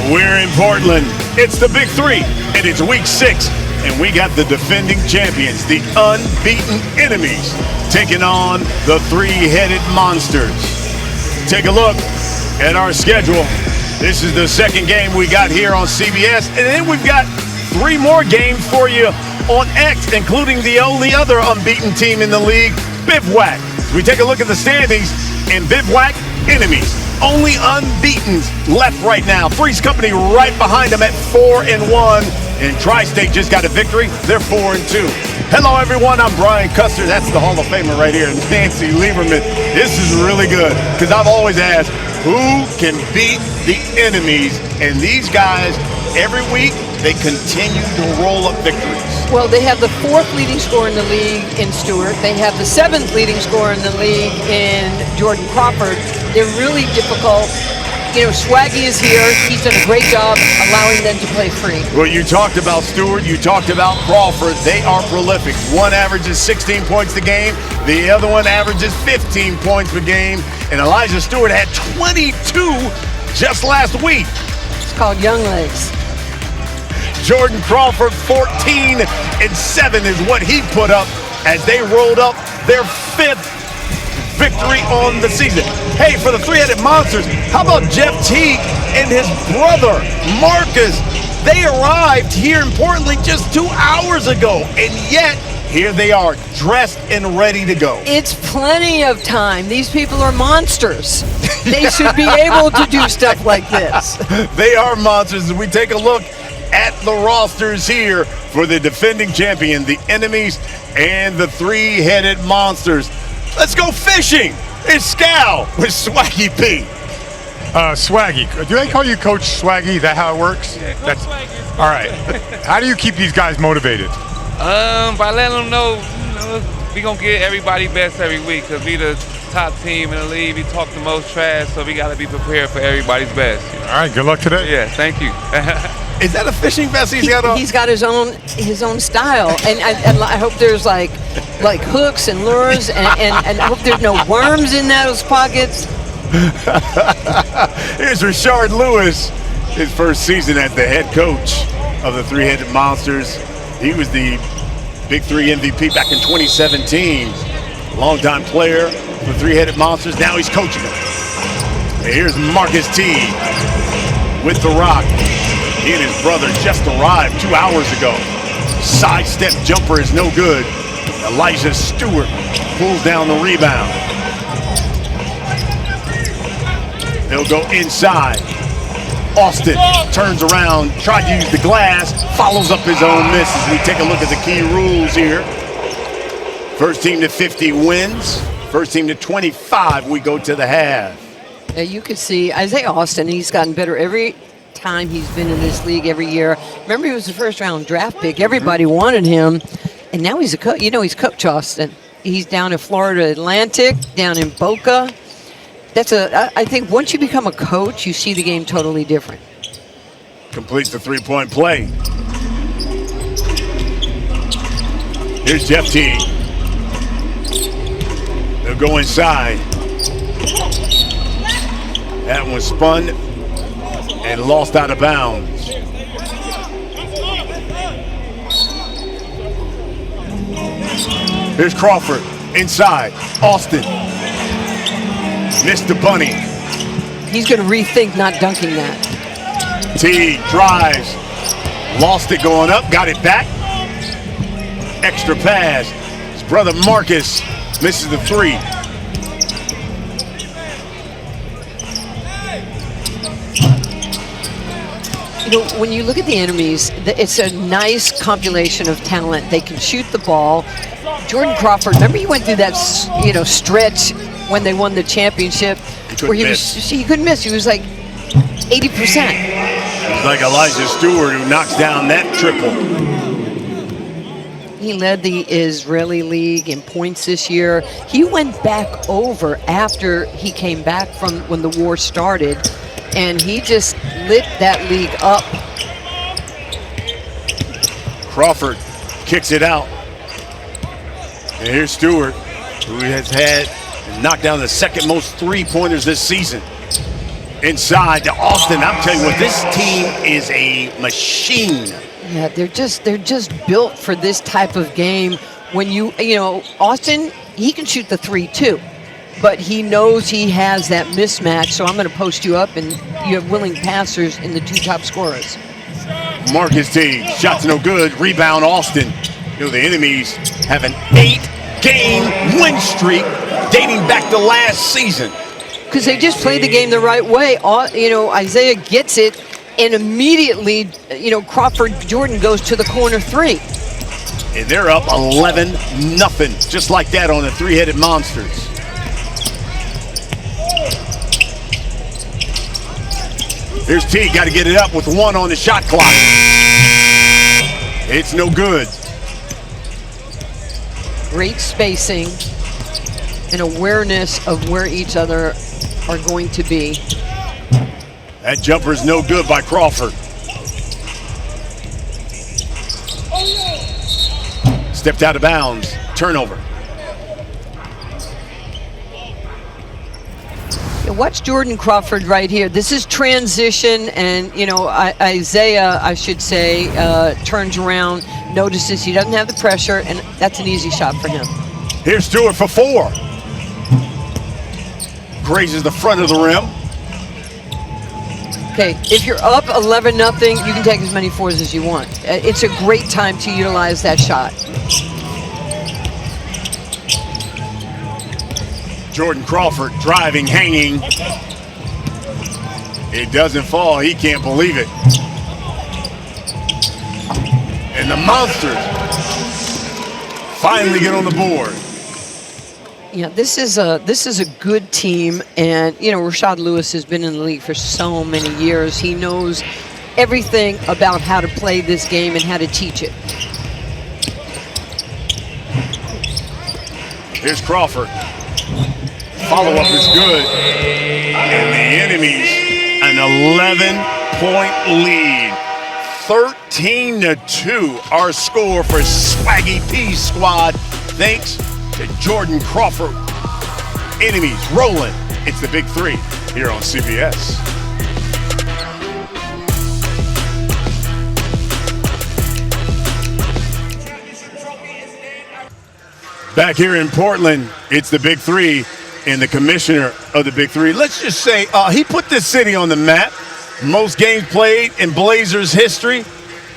We're in Portland. It's the Big 3, and it's week 6. And we got the defending champions, the unbeaten enemies, taking on the three-headed monsters. Take a look at our schedule. This is the second game we got here on CBS. And then we've got 3 more games for you on X, including the only other unbeaten team in the league, Bivouac. We take a look at the standings, and Bivouac, enemies. Only unbeatens left right now. Three's Company right behind them at 4-1. And Tri-State just got a victory. They're 4-2. Hello, everyone. I'm Brian Custer. That's the Hall of Famer right here, Nancy Lieberman. This is really good because I've always asked, who can beat the enemies? And these guys, every week, they continue to roll up victories. Well, they have the 4th leading scorer in the league in Stewart. They have the 7th leading scorer in the league in Jordan Crawford. They're really difficult. You know, Swaggy is here. He's done a great job allowing them to play free. Well, you talked about Stewart. You talked about Crawford. They are prolific. One averages 16 points a game. The other one averages 15 points per game. And Elijah Stewart had 22 just last week. It's called Young Legs. Jordan Crawford, 14-7 is what he put up as they rolled up their 5th victory on the season. Hey, for the three-headed monsters, how about Jeff Teague and his brother, Marcus? They arrived here in Portland just 2 hours ago, and yet here they are, dressed and ready to go. It's plenty of time. These people are monsters. They should be able to do stuff like this. They are monsters. As we take a look at the rosters here for the defending champion, the enemies, and the three-headed monsters. Let's go fishing. It's Scal with Swaggy P. Swaggy. Do they call you Coach Swaggy? Is that how it works? Yeah, Coach Swaggy. All right. How do you keep these guys motivated? By letting them know, we going to get everybody best every week because we the top team in the league. We talk the most trash, so we got to be prepared for everybody's best. You know? All right. Good luck today. Yeah, thank you. Is that a fishing vest he's got on? He's got his own style, and I hope there's like hooks and lures, and I hope there's no worms in those pockets. Here's Rashard Lewis, his first season as the head coach of the three-headed monsters. He was the Big 3 MVP back in 2017. Longtime player for the three-headed monsters. Now he's coaching them. And here's Marcus T with the rock. He and his brother just arrived 2 hours ago. Sidestep jumper is no good. Elijah Stewart pulls down the rebound. They'll go inside. Austin turns around, tried to use the glass, follows up his own miss as we take a look at the key rules here. First team to 50 wins. First team to 25, we go to the half. Yeah, you can see Isaiah Austin, he's gotten better every time he's been in this league every year. Remember, he was the first-round draft pick. Everybody wanted him, and now he's a coach. You know, he's Coach Austin. He's down in Florida Atlantic, down in Boca. I think once you become a coach, you see the game totally different. Completes the three-point play. Here's Jeff T. They'll go inside. That one spun and lost out of bounds. Here's Crawford inside. Austin missed the bunny. He's going to rethink not dunking that. T drives, lost it going up, got it back. Extra pass. His brother Marcus misses the 3. You know, when you look at the enemies, it's a nice compilation of talent. They can shoot the ball. Jordan Crawford, remember he went through that, stretch when they won the championship where he couldn't miss. He was like 80%. It's like Elijah Stewart who knocks down that triple. He led the Israeli league in points this year. He went back over after he came back from when the war started, and he just lit that league up. Crawford kicks it out. And here's Stewart, who has had knocked down the second most three-pointers this season. Inside to Austin. I'm telling you what, this team is a machine. Yeah, they're just built for this type of game. When you know, Austin, he can shoot the 3 too, but he knows he has that mismatch. So I'm going to post you up, and you have willing passers in the 2 top scorers. Marcus T, shots no good. Rebound Austin. You know, the enemies have an 8-game win streak dating back to last season. Because they just play the game the right way. You know, Isaiah gets it, and immediately, you know, Crawford Jordan goes to the corner 3. And they're up 11-0, just like that on the 3-headed monsters. Here's T, got to get it up with 1 on the shot clock. It's no good. Great spacing and awareness of where each other are going to be. That jumper's no good by Crawford. Stepped out of bounds. Turnover. Watch Jordan Crawford right here. This is transition, and you know, Isaiah, I should say, turns around, notices he doesn't have the pressure, and that's an easy shot for him. Here's Stewart for 4. Grazes the front of the rim. Okay, if you're up 11-0, you can take as many 4s as you want. It's a great time to utilize that shot. Jordan Crawford driving, hanging. It doesn't fall. He can't believe it. And the Monsters finally get on the board. Yeah, this is a good team, and you know, Rashad Lewis has been in the league for so many years. He knows everything about how to play this game and how to teach it. Here's Crawford. Follow-up is good. And the enemies, an 11-point lead. 13-2, our score for Swaggy P's squad. Thanks to Jordan Crawford. Enemies rolling. It's the Big 3 here on CBS. Back here in Portland, it's the Big 3 and the commissioner of the Big 3. Let's just say he put this city on the map. Most games played in Blazers history.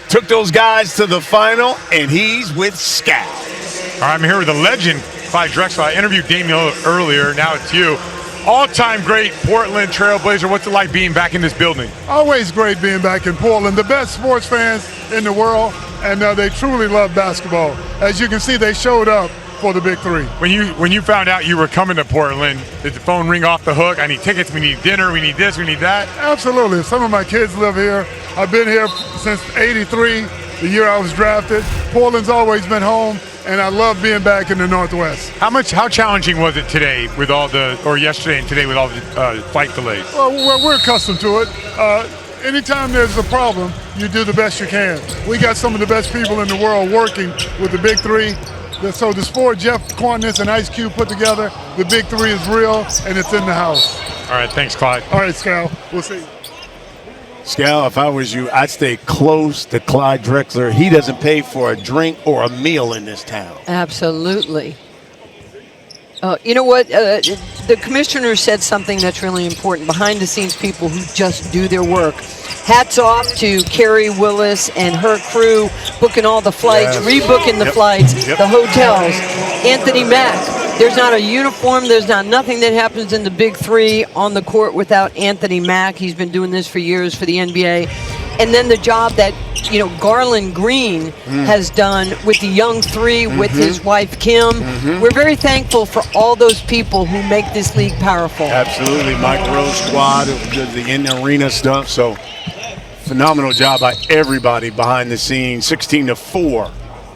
Took those guys to the final, and he's with Scal. I'm here with a legend, Clyde Drexler. I interviewed Damian earlier. Now it's you. All-time great Portland Trailblazer. What's it like being back in this building? Always great being back in Portland. The best sports fans in the world, and they truly love basketball. As you can see, they showed up for the Big 3. When you found out you were coming to Portland, did the phone ring off the hook? I need tickets, we need dinner, we need this, we need that? Absolutely. Some of my kids live here. I've been here since '83, the year I was drafted. Portland's always been home, and I love being back in the Northwest. How challenging was it today with yesterday and today with all the flight delays? Well, we're accustomed to it. Anytime there's a problem, you do the best you can. We got some of the best people in the world working with the Big 3. So the sport Jeff Quantis and Ice Cube put together, the Big 3 is real, and it's in the house. All right, thanks, Clyde. All right, Scal. We'll see. Scal, if I was you, I'd stay close to Clyde Drexler. He doesn't pay for a drink or a meal in this town. Absolutely. You know what? The commissioner said something that's really important. Behind-the-scenes people who just do their work. Hats off to Carrie Willis and her crew booking all the flights, rebooking the flights, the hotels. Anthony Mack. There's not a uniform. There's not nothing that happens in the Big 3 on the court without Anthony Mack. He's been doing this for years for the NBA. And then the job that, you know, Garland Green has done with the young 3 with his wife Kim. We're very thankful for all those people who make this league powerful. Absolutely. Mike Rose squad who does the in-arena stuff. So phenomenal job by everybody behind the scenes. 16-4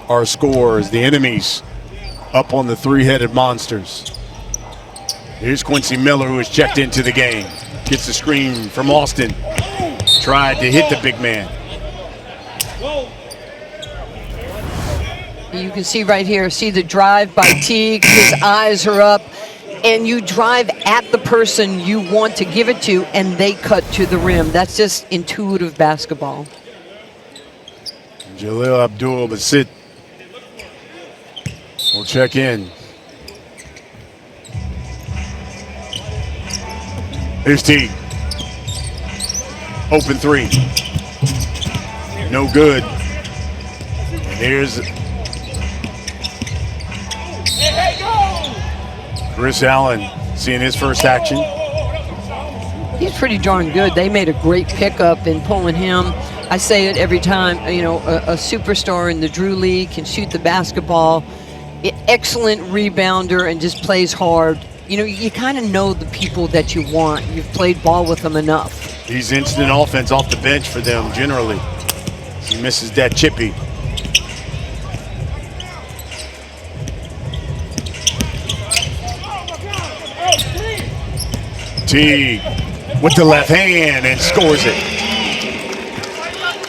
our scores. The enemies up on the 3-headed monsters. Here's Quincy Miller, who has checked into the game. Gets the screen from Austin. Tried to hit the big man. You can see right here, see the drive by Teague. His eyes are up. and you drive at the person you want to give it to, and they cut to the rim. That's just intuitive basketball. Jalil Abdul Basit will check in. Here's T. Open three. No good. And here's Chris Allen seeing his first action. He's pretty darn good. They made a great pickup in pulling him. I say it every time, you know, a superstar in the Drew League can shoot the basketball, excellent rebounder, and just plays hard. You know, you kind of know the people that you want. You've played ball with them enough. He's instant offense off the bench for them generally. He misses that chippy. T with the left hand and scores it.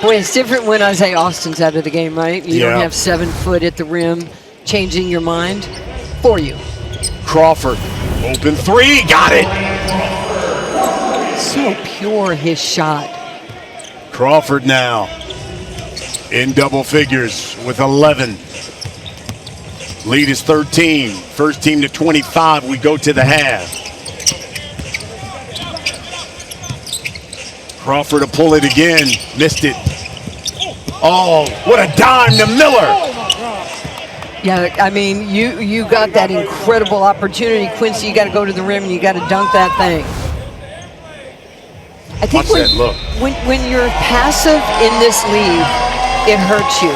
Boy, it's different when Isaiah Austin's out of the game, right? You Yeah. don't have 7 foot at the rim changing your mind for you. Crawford, open three, got it. So pure, his shot. Crawford now in double figures with 11. Lead is 13. First team to 25. We go to the half. Crawford to pull it again. Missed it. Oh, what a dime to Miller. Yeah, I mean, you got that incredible opportunity, Quincy. You got to go to the rim and you got to dunk that thing. I think Watch that look. when you're passive in this league, it hurts you.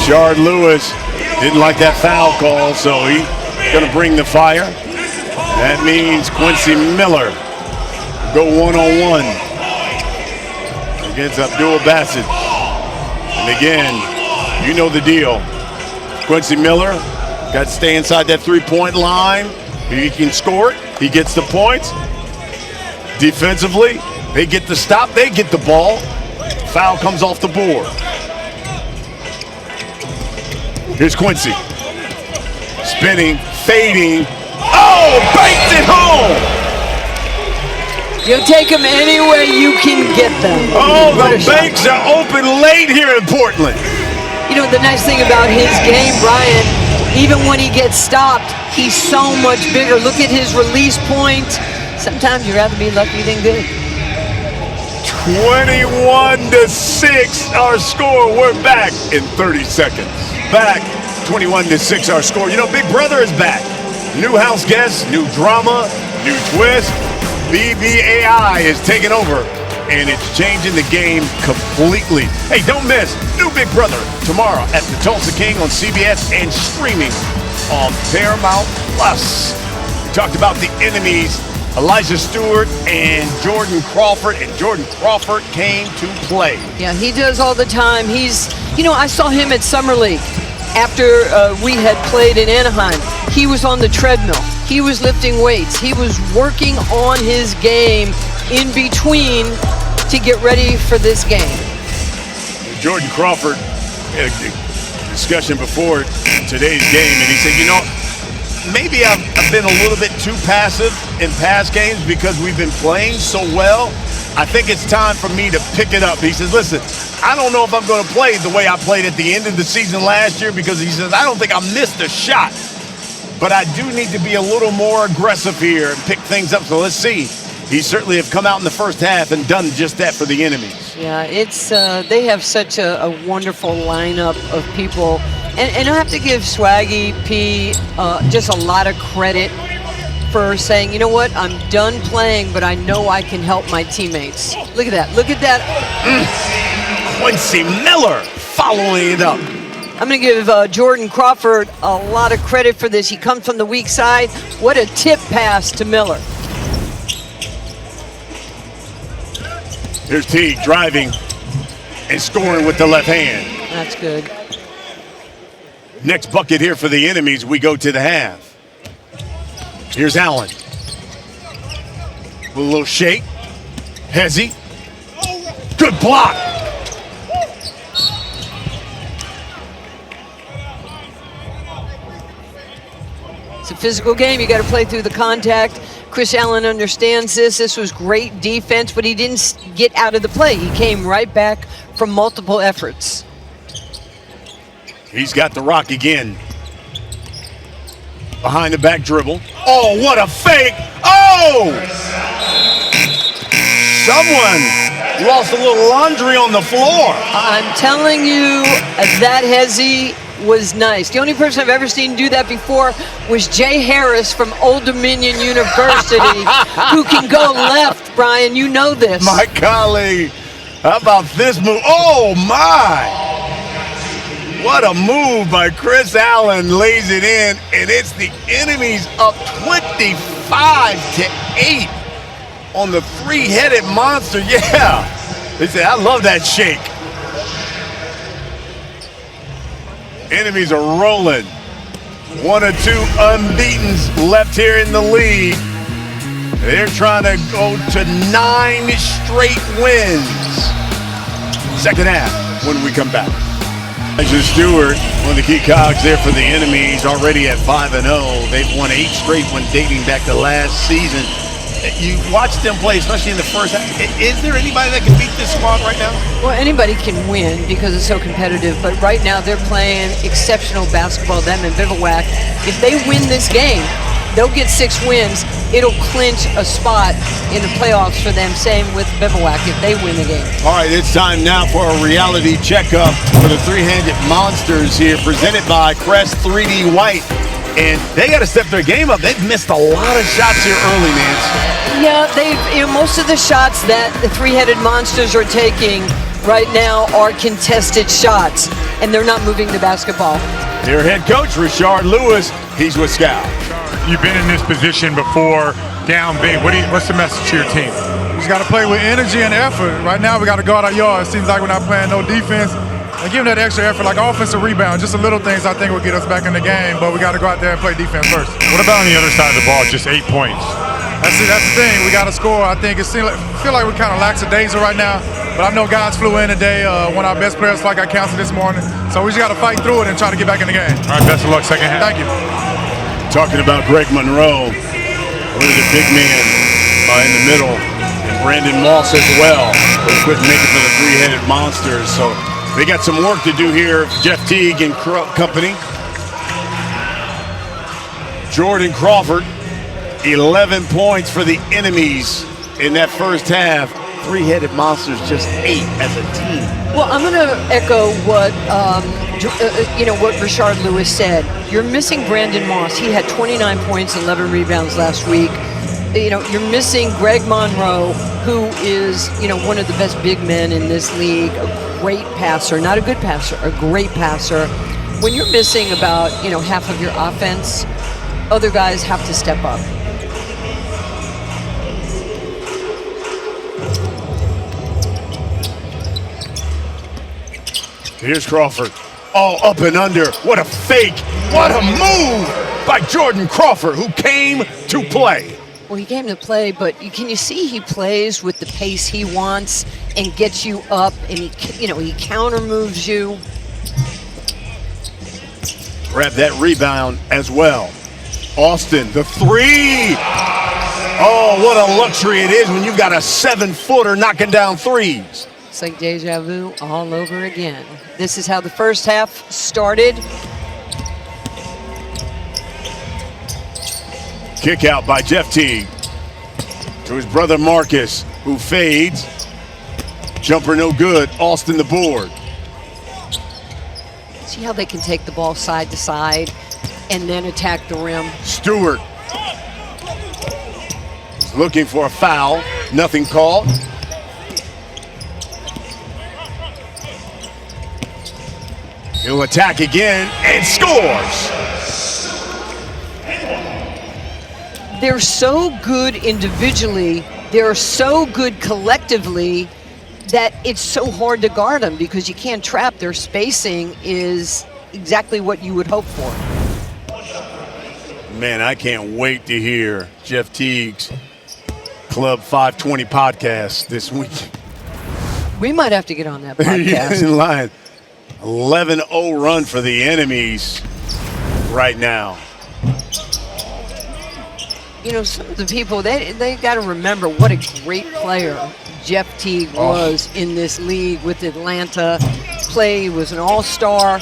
Rashard Lewis didn't like that foul call, so he's going to bring the fire. That means Quincy Miller go one-on-one against Abdul Basit. And again, you know the deal. Quincy Miller got to stay inside that three-point line. He can score it. He gets the points. Defensively, they get the stop. They get the ball. Foul comes off the board. Here's Quincy. Spinning, fading. Oh, banked it home. You take them any way you can get them. Oh, What a the shot. banks are open late here in Portland. You know, the nice thing about his game, Brian, even when he gets stopped, he's so much bigger. Look at his release point. Sometimes you'd rather be lucky than good. 21-6 our score. We're back in 30 seconds. Back 21-6 our score. You know, Big Brother is back. New house guests, new drama, new twist. BBAI is taking over, and it's changing the game completely. Hey, don't miss new Big Brother tomorrow at the Tulsa King on CBS and streaming on Paramount Plus. We talked about the enemies, Elijah Stewart and Jordan Crawford, and Jordan Crawford came to play. Yeah, he does all the time. You know, I saw him at Summer League after we had played in Anaheim. He was on the treadmill. He was lifting weights. He was working on his game in between to get ready for this game. Jordan Crawford had a discussion before today's game, and he said, you know, maybe I've been a little bit too passive in past games because we've been playing so well. I think it's time for me to pick it up. He says, listen, I don't know if I'm going to play the way I played at the end of the season last year, because he says, I don't think I missed a shot. But I do need to be a little more aggressive here and pick things up. So let's see. He certainly have come out in the first half and done just that for the enemies. Yeah, it's they have such a wonderful lineup of people. And I have to give Swaggy P just a lot of credit for saying, you know what, I'm done playing, but I know I can help my teammates. Look at that. Look at that. Quincy Miller following it up. I'm going to give Jordan Crawford a lot of credit for this. He comes from the weak side. What a tip pass to Miller. Here's T driving and scoring with the left hand. That's good. Next bucket here for the enemies. We go to the half. Here's Allen. With a little shake. Hezzy. Good block. It's a physical game. You got to play through the contact. Chris Allen understands this. This was great defense, but he didn't get out of the play. He came right back from multiple efforts. He's got the rock again. Behind the back dribble. Oh, what a fake. Oh! Someone lost a little laundry on the floor. I'm telling you, that Hezzy was nice. The only person I've ever seen do that before was Jay Harris from Old Dominion University, who can go left, Brian. You know this. My colleague. How about this move? Oh, my. What a move by Chris Allen. Lays it in, and it's the enemies up 25-8 on the three-headed monster. Yeah. They say, I love that shake. Enemies are rolling. 1 or 2 unbeatens left here in the league. They're trying to go to 9 straight wins. Second half when we come back. Stewart, one of the key cogs there for the enemies, already at 5-0. They've won 8 straight when dating back to last season. You watch them play, especially in the first half. Is there anybody that can beat this squad right now? Well, anybody can win because it's so competitive, but right now they're playing exceptional basketball, them and Bivouac. If they win this game, they'll get 6 wins. It'll clinch a spot in the playoffs for them. Same with Bivouac if they win the game. All right, it's time now for a reality checkup for the three-handed monsters here, presented by Crest 3D White. And they got to step their game up. They've missed a lot of shots here early, Nance. Yeah, most of the shots that the three-headed monsters are taking right now are contested shots, and they're not moving the basketball. Their head coach, Richard Lewis, he's with Scout. You've been in this position before, down big. What's the message to your team? We just got to play with energy and effort. Right now, we got to guard our yard. It seems like we're not playing no defense. And give them that extra effort, like offensive rebound, just a little things I think will get us back in the game, but we got to go out there and play defense first. What about on the other side of the ball, just 8 points? That's the thing. We got to score. I think feel like we're kind of lackadaisical right now, but I know guys flew in today. One of our best players, like I counted this morning. So we just got to fight through it and try to get back in the game. All right, best of luck second half. Thank you. Talking about Greg Monroe, one of the big men in the middle, and Brandon Moss as well. But he couldn't make it for the three-headed monsters, so they got some work to do here, Jeff Teague and company. Jordan Crawford, 11 points for the enemies in that first half. Three-headed monsters just 8 as a team. Well, I'm going to echo what what Richard Lewis said. You're missing Brandon Moss. He had 29 points, 11 rebounds last week. You're missing Greg Monroe, who is one of the best big men in this league. A great passer, not a good passer, a great passer. When you're missing about half of your offense, other guys have to step up. Here's Crawford. Oh, up and under. What a fake. What a move by Jordan Crawford, who came to play. Well, he came to play, but can you see he plays with the pace he wants and gets you up, and he counter moves you. Grab that rebound as well. Austin, the three. Oh, what a luxury it is when you've got a 7-footer knocking down threes. It's like deja vu all over again. This is how the first half started. Kick out by Jeff Teague to his brother Marcus, who fades. Jumper no good. Austin the board. See how they can take the ball side to side and then attack the rim. Stewart is looking for a foul. Nothing called. He'll attack again and scores. They're so good individually, they're so good collectively that it's so hard to guard them because you can't trap. Their spacing is exactly what you would hope for. Man, I can't wait to hear Jeff Teague's Club 520 podcast this week. We might have to get on that podcast. In line. 11-0 run for the enemies right now. You know, some of the people, they got to remember what a great player Jeff Teague was in this league with Atlanta. He was an all-star.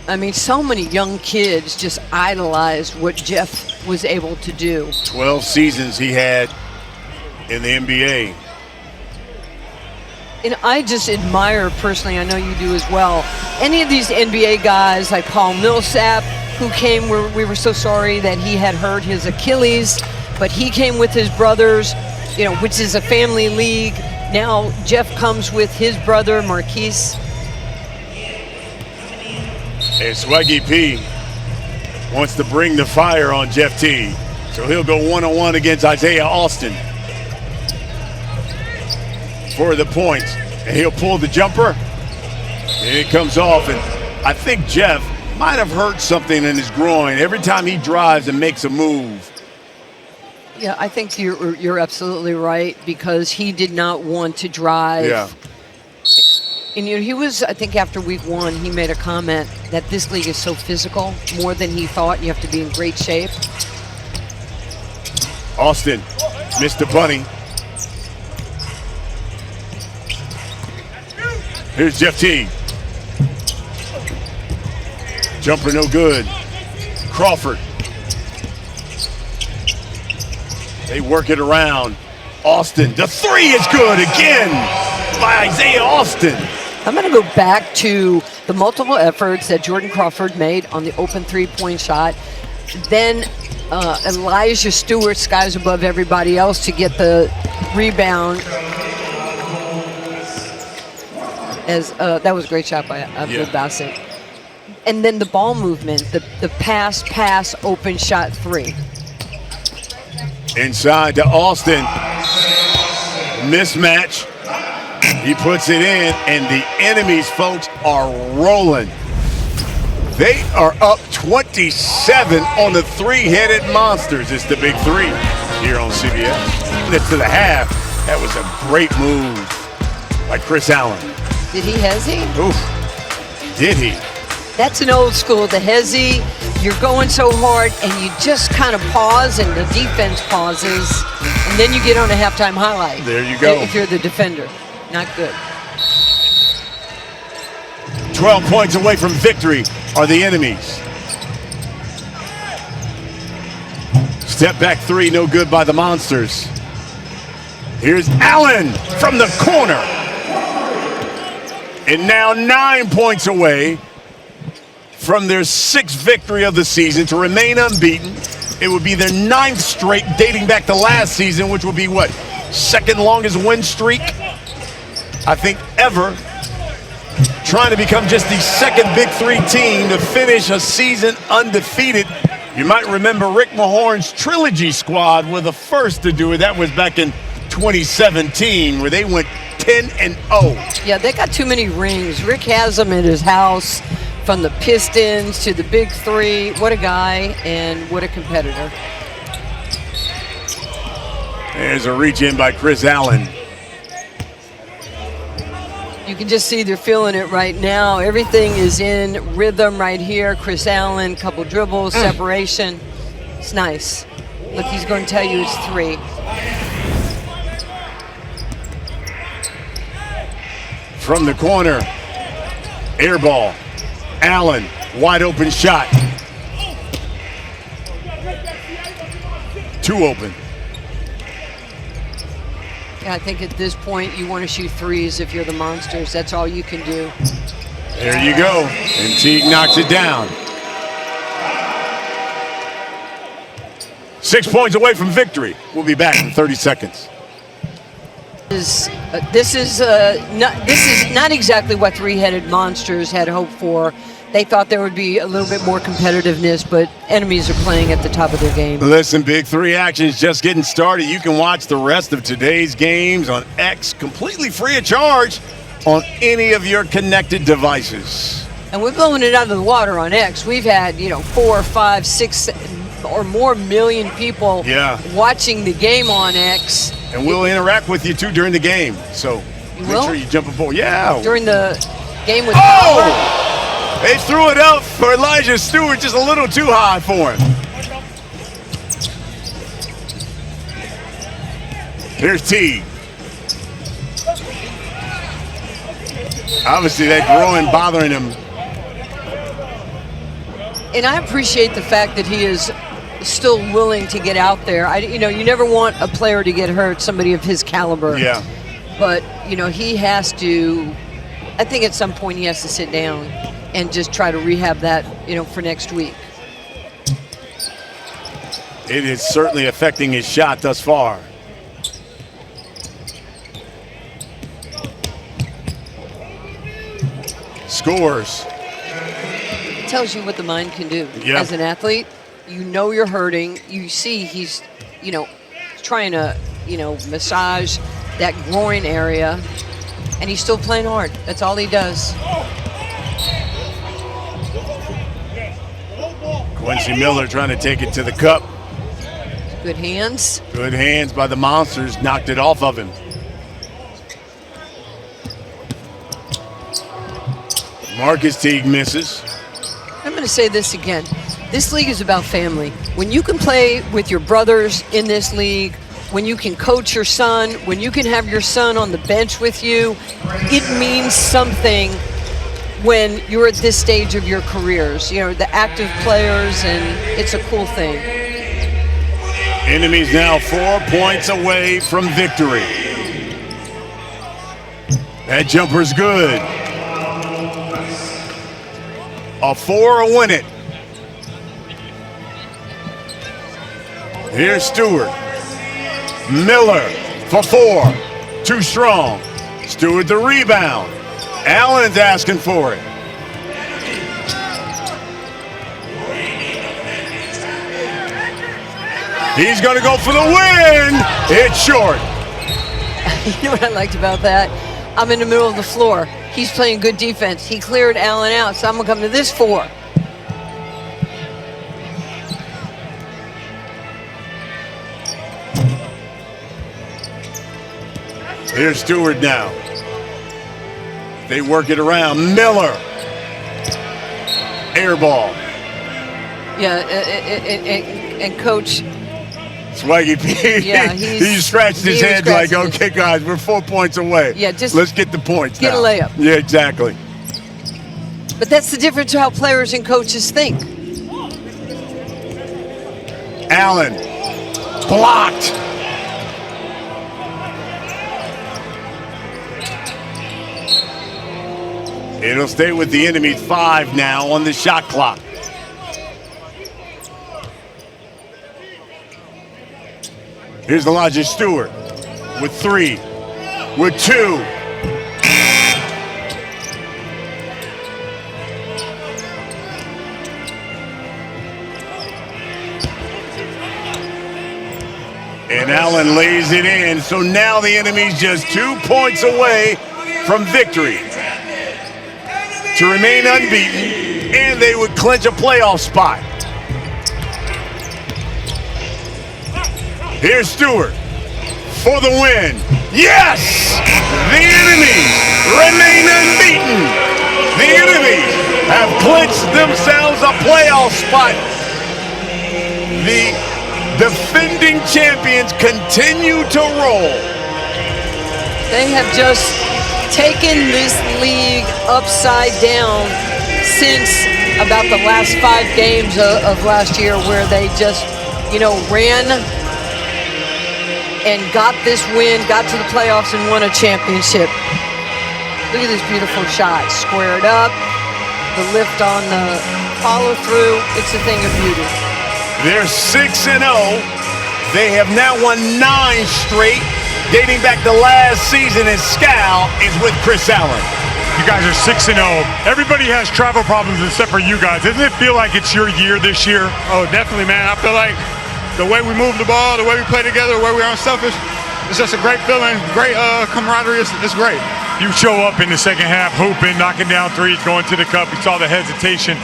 I mean, so many young kids just idolized what Jeff was able to do. 12 seasons he had in the NBA. And I just admire personally, I know you do as well, any of these NBA guys like Paul Millsap, who came where we were so sorry that he had hurt his Achilles, but he came with his brothers, you know, which is a family league. Now Jeff comes with his brother, Marquise. And Swaggy P wants to bring the fire on Jeff Teague. So he'll go one-on-one against Isaiah Austin for the points. And he'll pull the jumper. And it comes off. And I think Jeff might have hurt something in his groin every time he drives and makes a move. Yeah, I think you're absolutely right, because he did not want to drive. Yeah. And you know, he was, I think after week 1, he made a comment that this league is so physical, more than he thought. You have to be in great shape. Austin missed the bunny. Here's Jeff Teague. Jumper no good. Crawford. They work it around. Austin, the 3 is good again by Isaiah Austin. I'm going to go back to the multiple efforts that Jordan Crawford made on the open three-point shot. Then Elijah Stewart skies above everybody else to get the rebound. That was a great shot by Abdul Bassett. And then the ball movement, the pass, open shot 3. Inside to Austin. Mismatch. He puts it in, and the enemies, folks, are rolling. They are up 27 on the 3-headed monsters. It's the Big 3 here on CBS. It's to the half. That was a great move by Chris Allen. Did he hesitate? Oof. Did he? That's an old school, the hezzy. You're going so hard, and you just kind of pause, and the defense pauses, and then you get on a halftime highlight. There you go. If you're the defender. Not good. 12 points away from victory are the enemies. Step back 3, no good by the monsters. Here's Allen from the corner. And now 9 points away from their 6th victory of the season to remain unbeaten. It would be their 9th straight dating back to last season, which will be what? 2nd longest win streak, I think, ever. Trying to become just the 2nd Big 3 team to finish a season undefeated. You might remember Rick Mahorn's Trilogy squad were the first to do it. That was back in 2017, where they went 10-0. Yeah, they got too many rings. Rick has them in his house, from the Pistons to the Big 3. What a guy, and what a competitor. There's a reach in by Chris Allen. You can just see they're feeling it right now. Everything is in rhythm right here. Chris Allen, couple dribbles, separation. It's nice. Look, he's going to tell you it's 3. From the corner, air ball. Allen, wide open shot. 2 open. Yeah, I think at this point you want to shoot 3s if you're the monsters. That's all you can do. There you go. And Teague knocks it down. 6 points away from victory. We'll be back in 30 seconds. This is not exactly what 3-headed monsters had hoped for. They thought there would be a little bit more competitiveness, but enemies are playing at the top of their game. Listen, Big 3 action is just getting started. You can watch the rest of today's games on X completely free of charge on any of your connected devices. And we're blowing it out of the water on X. We've had, 4, 5, 6 or more million people watching the game on X. And we'll interact with you too during the game. So make sure you jump aboard. Yeah. During the game with They threw it up for Elijah Stewart, just a little too high for him. Here's T. Obviously, that groin bothering him. And I appreciate the fact that he is still willing to get out there. You never want a player to get hurt, somebody of his caliber. Yeah. But, he has to, I think at some point he has to sit down and just try to rehab that, for next week. It is certainly affecting his shot thus far. Scores. Tells you what the mind can do. Yeah. As an athlete, you're hurting. You see he's, trying to, massage that groin area, and he's still playing hard. That's all he does. Quincy Miller trying to take it to the cup. Good hands. Good hands by the Monsters, knocked it off of him. Marcus Teague misses. I'm going to say this again. This league is about family. When you can play with your brothers in this league, when you can coach your son, when you can have your son on the bench with you, it means something when you're at this stage of your careers. The active players, and it's a cool thing. Enemies now 4 points away from victory. That jumper's good. A 4 will win it. Here's Stewart. Miller for 4. Too strong. Stewart the rebound. Allen's asking for it. He's going to go for the win. It's short. You know what I liked about that? I'm in the middle of the floor. He's playing good defense. He cleared Allen out, so I'm going to come to this 4. Here's Stewart now. They work it around. Miller. Air ball. Yeah, and Coach. Swaggy P. Yeah, he scratched his head like, okay, guys, we're 4 points away. Yeah, just let's get the points get now. a layup. Yeah, exactly. But that's the difference of how players and coaches think. Allen. Blocked. It'll stay with the enemy. 5 now on the shot clock. Here's Elijah Stewart with 3, with 2. And Allen lays it in. So now the enemy's just 2 points away from victory to remain unbeaten, and they would clinch a playoff spot. Here's Stewart for the win. Yes! The enemies remain unbeaten. The enemies have clinched themselves a playoff spot. The defending champions continue to roll. They have just taken this league upside down since about the last 5 games of last year, where they just, ran and got this win, got to the playoffs and won a championship. Look at this beautiful shot. Squared up, the lift on the follow through. It's a thing of beauty. They're 6-0. They have now won 9 straight, dating back to last season, and Scal is with Chris Allen. You guys are 6-0. Everybody has travel problems except for you guys. Doesn't it feel like it's your year this year? Oh, definitely, man. I feel like the way we move the ball, the way we play together, the way we're unselfish, it's just a great feeling, great camaraderie. It's great. You show up in the second half, hooping, knocking down threes, going to the cup. You saw the hesitation,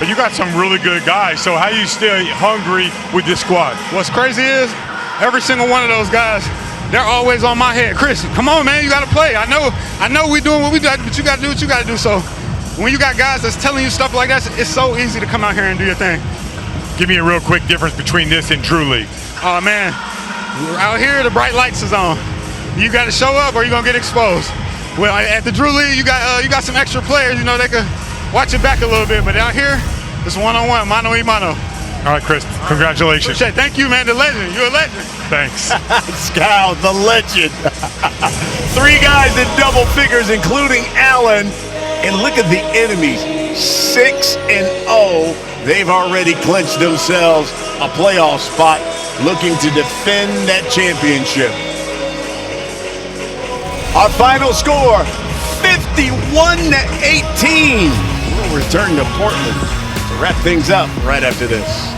but you got some really good guys. So how you stay hungry with this squad? What's crazy is every single one of those guys, they're always on my head. Chris, come on, man, you got to play. I know we're doing what we do, but you got to do what you got to do. So when you got guys that's telling you stuff like that, it's so easy to come out here and do your thing. Give me a real quick difference between this and Drew League. Oh, man. Out here, the bright lights is on. You got to show up or you're going to get exposed. Well, at the Drew League, you got some extra players, you know, they could watch it back a little bit. But out here, it's one-on-one, mano-y-mano. All right, Chris, congratulations. Appreciate it. Thank you, man, the legend. You're a legend. Thanks. Scout, the legend. 3 guys in double figures, including Allen. And look at the enemies, 6-0. They've already clinched themselves a playoff spot, looking to defend that championship. Our final score, 51-18. We'll return to Portland to wrap things up right after this.